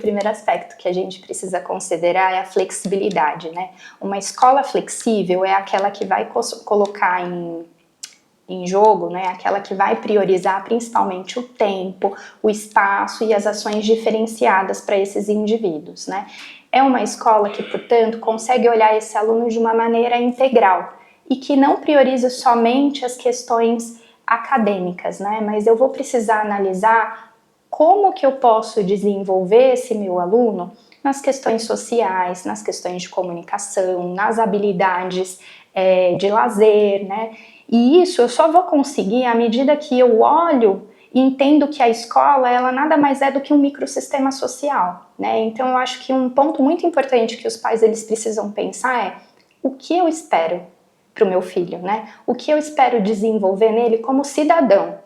primeiro aspecto que a gente precisa considerar é a flexibilidade, né? Uma escola flexível é aquela que vai colocar em jogo, né, aquela que vai priorizar principalmente o tempo, o espaço e as ações diferenciadas para esses indivíduos, né? É uma escola que, portanto, consegue olhar esse aluno de uma maneira integral e que não prioriza somente as questões acadêmicas, né? Mas eu vou precisar analisar como que eu posso desenvolver esse meu aluno nas questões sociais, nas questões de comunicação, nas habilidades de lazer, né? E isso eu só vou conseguir à medida que eu olho e entendo que a escola, ela nada mais é do que um microsistema social, né? Então eu acho que um ponto muito importante que os pais eles precisam pensar é o que eu espero para o meu filho, né? O que eu espero desenvolver nele como cidadão.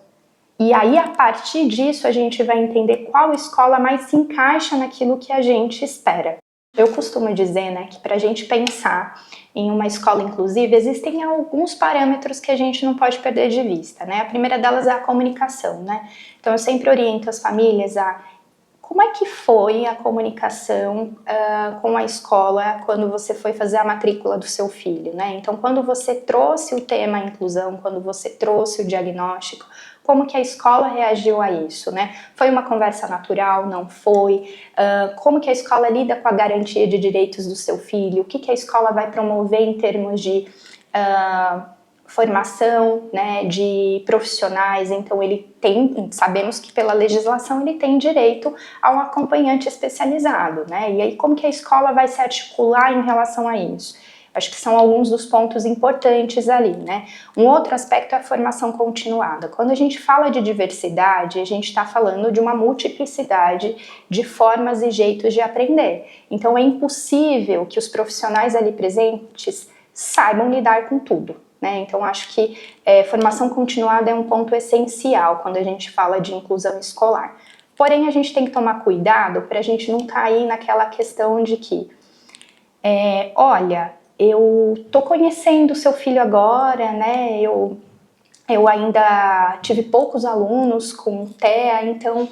E aí, a partir disso, a gente vai entender qual escola mais se encaixa naquilo que a gente espera. Eu costumo dizer, né, que para a gente pensar em uma escola inclusiva, existem alguns parâmetros que a gente não pode perder de vista, né? A primeira delas é a comunicação, né? Então, eu sempre oriento as famílias a como é que foi a comunicação com a escola quando você foi fazer a matrícula do seu filho, né? Então, quando você trouxe o tema inclusão, quando você trouxe o diagnóstico, como que a escola reagiu a isso, né? Foi uma conversa natural, não foi? Como que a escola lida com a garantia de direitos do seu filho? O que que a escola vai promover em termos de formação, né, de profissionais? Então ele tem, sabemos que pela legislação ele tem direito a um acompanhante especializado, né? E aí como que a escola vai se articular em relação a isso? Acho que são alguns dos pontos importantes ali, né? Um outro aspecto é a formação continuada. Quando a gente fala de diversidade, a gente está falando de uma multiplicidade de formas e jeitos de aprender. Então é impossível que os profissionais ali presentes saibam lidar com tudo, né? Então acho que formação continuada é um ponto essencial quando a gente fala de inclusão escolar. Porém, a gente tem que tomar cuidado para a gente não cair naquela questão de que, olha, eu tô conhecendo o seu filho agora, né? Eu ainda tive poucos alunos com TEA, então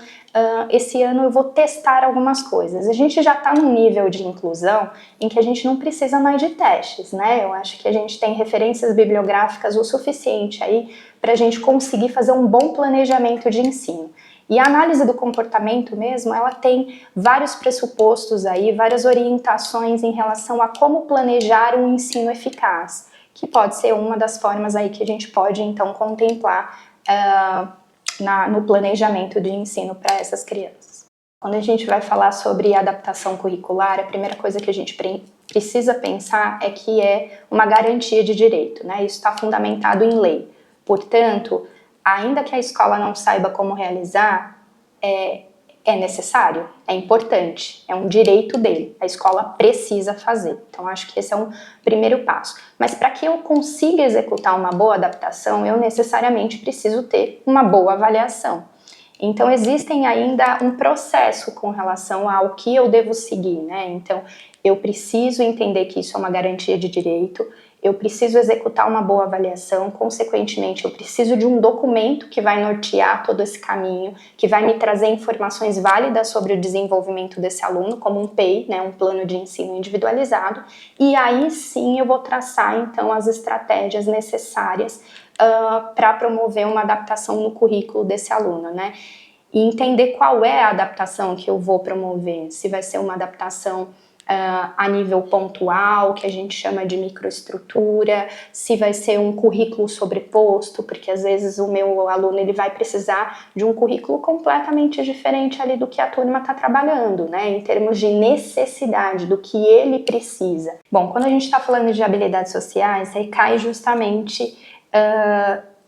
esse ano eu vou testar algumas coisas. A gente já está num nível de inclusão em que a gente não precisa mais de testes, né? Eu acho que a gente tem referências bibliográficas o suficiente aí para a gente conseguir fazer um bom planejamento de ensino. E a análise do comportamento mesmo, ela tem vários pressupostos aí, várias orientações em relação a como planejar um ensino eficaz, que pode ser uma das formas aí que a gente pode então contemplar no planejamento de ensino para essas crianças. Quando a gente vai falar sobre adaptação curricular, a primeira coisa que a gente precisa pensar é que é uma garantia de direito, né? Isso está fundamentado em lei. Portanto, ainda que a escola não saiba como realizar, é necessário, é importante, é um direito dele, a escola precisa fazer. Então acho que esse é um primeiro passo. Mas para que eu consiga executar uma boa adaptação, eu necessariamente preciso ter uma boa avaliação. Então existem ainda um processo com relação ao que eu devo seguir, né? Então eu preciso entender que isso é uma garantia de direito, eu preciso executar uma boa avaliação, consequentemente eu preciso de um documento que vai nortear todo esse caminho, que vai me trazer informações válidas sobre o desenvolvimento desse aluno, como um PEI, né, um plano de ensino individualizado, e aí sim eu vou traçar então as estratégias necessárias para promover uma adaptação no currículo desse aluno, né? E entender qual é a adaptação que eu vou promover, se vai ser uma adaptação a nível pontual, que a gente chama de microestrutura, se vai ser um currículo sobreposto, porque às vezes o meu aluno ele vai precisar de um currículo completamente diferente ali do que a turma está trabalhando, né, em termos de necessidade, do que ele precisa. Bom, quando a gente está falando de habilidades sociais, aí cai justamente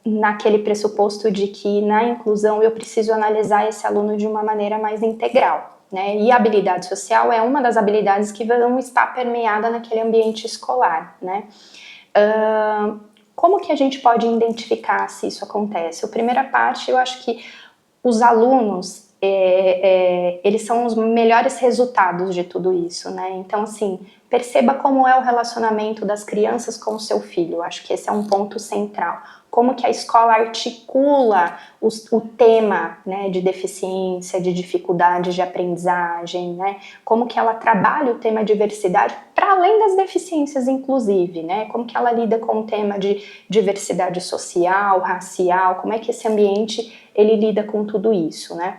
naquele pressuposto de que na inclusão eu preciso analisar esse aluno de uma maneira mais integral. Né? E a habilidade social é uma das habilidades que vão estar permeada naquele ambiente escolar, né? Como que a gente pode identificar se isso acontece? A primeira parte, eu acho que os alunos, eles são os melhores resultados de tudo isso, né? Então, assim, perceba como é o relacionamento das crianças com o seu filho. Eu acho que esse é um ponto central. como que a escola articula o tema, né, de deficiência, de dificuldade de aprendizagem, né, como que ela trabalha o tema diversidade para além das deficiências, inclusive, né, como que ela lida com o tema de diversidade social, racial, como é que esse ambiente ele lida com tudo isso, né.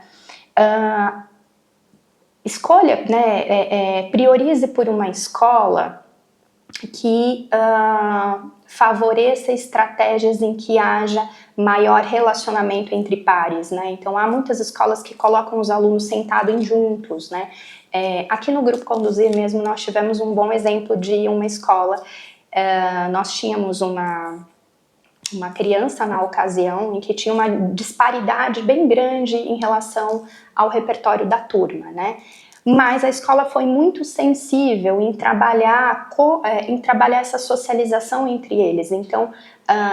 Escolha, né, priorize por uma escola que favoreça estratégias em que haja maior relacionamento entre pares, né? Então há muitas escolas que colocam os alunos sentados juntos, né? Aqui no Grupo Conduzir mesmo nós tivemos um bom exemplo de uma escola, nós tínhamos uma criança na ocasião em que tinha uma disparidade bem grande em relação ao repertório da turma, né? Mas a escola foi muito sensível em trabalhar essa socialização entre eles. Então,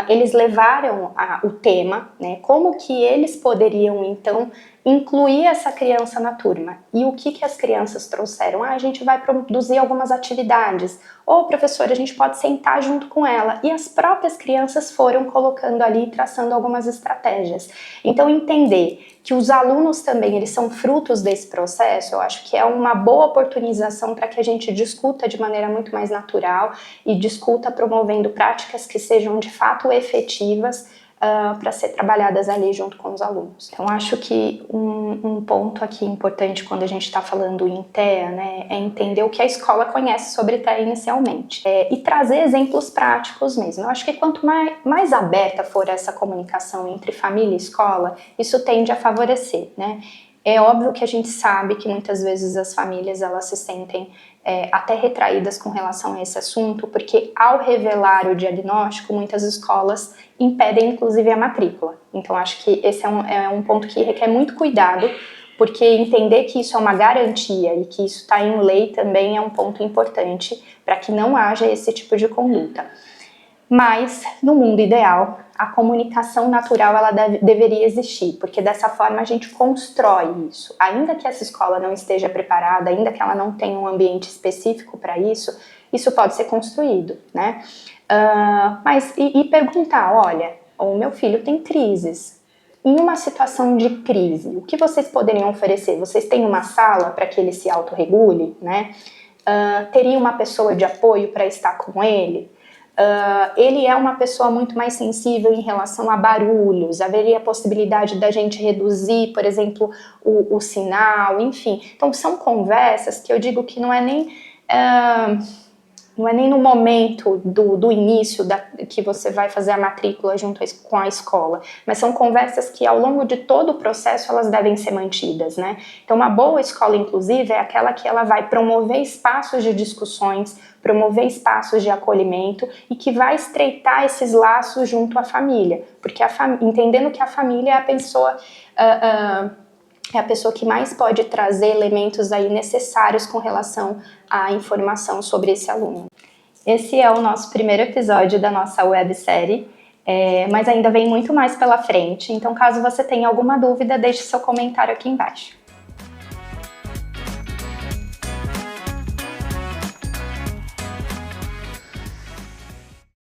eles levaram o tema, né, como que eles poderiam, então, incluir essa criança na turma. E o que as crianças trouxeram? A gente vai produzir algumas atividades. Ou, professora, a gente pode sentar junto com ela. E as próprias crianças foram colocando ali, traçando algumas estratégias. Então, entender que os alunos também, eles são frutos desse processo, eu acho que é uma boa oportunização para que a gente discuta de maneira muito mais natural e discuta promovendo práticas que sejam de fato efetivas para ser trabalhadas ali junto com os alunos. Então, acho que um ponto aqui importante quando a gente está falando em TEA, né, é entender o que a escola conhece sobre TEA inicialmente e trazer exemplos práticos mesmo. Eu acho que quanto mais aberta for essa comunicação entre família e escola, isso tende a favorecer, né? É óbvio que a gente sabe que muitas vezes as famílias elas se sentem até retraídas com relação a esse assunto, porque ao revelar o diagnóstico, muitas escolas impedem inclusive a matrícula. Então acho que esse é um ponto que requer muito cuidado, porque entender que isso é uma garantia e que isso está em lei também é um ponto importante para que não haja esse tipo de conduta. Mas, no mundo ideal, a comunicação natural ela deveria existir, porque dessa forma a gente constrói isso. Ainda que essa escola não esteja preparada, ainda que ela não tenha um ambiente específico para isso, isso pode ser construído, né? Mas perguntar, olha, o meu filho tem crises. Em uma situação de crise, o que vocês poderiam oferecer? Vocês têm uma sala para que ele se autorregule, né? Teria uma pessoa de apoio para estar com ele? Ele é uma pessoa muito mais sensível em relação a barulhos, haveria a possibilidade da gente reduzir, por exemplo, o sinal, enfim. Então são conversas que eu digo que não é nem no momento do início que você vai fazer a matrícula junto com a escola, mas são conversas que ao longo de todo o processo elas devem ser mantidas, né? Então uma boa escola inclusive é aquela que ela vai promover espaços de discussões, promover espaços de acolhimento e que vai estreitar esses laços junto à família, porque entendendo que a família é a pessoa que mais pode trazer elementos aí necessários com relação à informação sobre esse aluno. Esse é o nosso primeiro episódio da nossa websérie, mas ainda vem muito mais pela frente, então caso você tenha alguma dúvida, deixe seu comentário aqui embaixo.